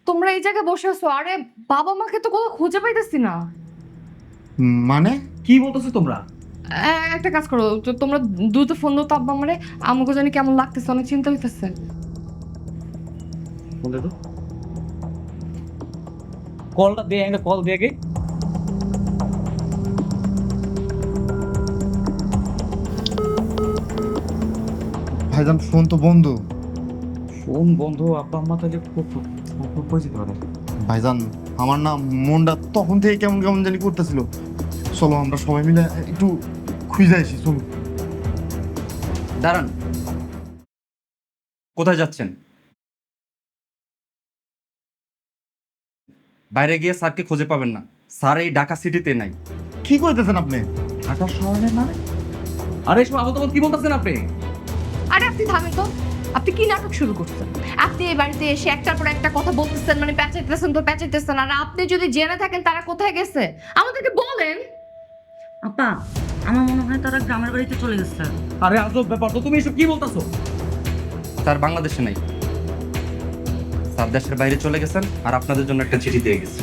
তোমরা এই জায়গায় বসে আছো, আরে বাবা মাকে তো কোথাও খুঁজে পাইতেছি না। মানে কি বলতেছো তোমরা? একটা কাজ করো, তো তোমরা দ্রুত ফোন দাও তো আব্বা আমারে, আমাকে জানি কেমন লাগতেছে, অনেক চিন্তা হইতেছে। বলে তো কলটা দে, একটা কল দিয়ে আগে। ভাইজান ফোন তো বন্ধ। ফোন বন্ধ? আব্বা আম্মা তাহলে খুব পরিচিত পারে। ভাইজান আমার না মনটা তখন থেকে কেমন কেমন জানি করতেছিল। চলো আমরা সবাই মিলে একটু খুঁজে আসি, চলো। দাঁড়ান, কোথায় যাচ্ছেন? বাইরে গিয়ে স্যারকে খুঁজে পাবেন না। স্যার এই ঢাকা সিটিতে নাই। কি কইতেছেন আপনি? ঢাকা শহরে মানে? আরে সব আবল তাবল কি বলতেছেন আপনি? আরে আপনি থামেন তো, আপনি কি নাটক শুরু করছেন? আপনি এই বাড়িতে এসে একটার পর একটা কথা বলতেছেন, মানে প্যাচাইতেছেন তো প্যাচাইতেছেন। আর আপনি যদি জেনে থাকেন তারা কোথায় গেছে আমাদেরকে বলেন। আপা, আমার মনে হয় তারা গ্রামের বাড়িতে চলে গেছে। আরে আজব ব্যাপার তো, তুমি এসব কি বলতেছো? স্যার বাংলাদেশে নাই। স্যার দেশের বাইরে চলে গেছেন আর আপনাদের জন্য একটা চিঠি দিয়ে গেছে।